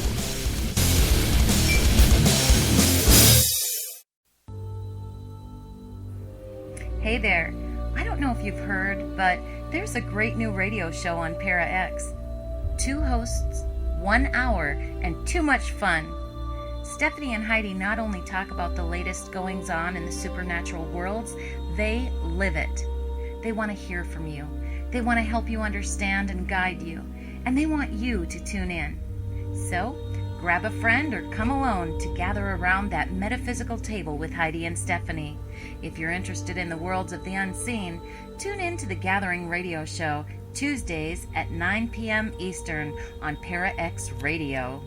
Hey there. I don't know if you've heard, but there's a great new radio show on Para-X. 2 hosts, 1 hour, and too much fun. Stephanie and Heidi not only talk about the latest goings-on in the supernatural worlds, they live it. They want to hear from you. They want to help you understand and guide you. And they want you to tune in. So, Grab a friend or come alone to gather around that metaphysical table with Heidi and Stephanie. If you're interested in the worlds of the unseen, tune in to the Gathering Radio Show, Tuesdays at 9 p.m. Eastern on Para X Radio.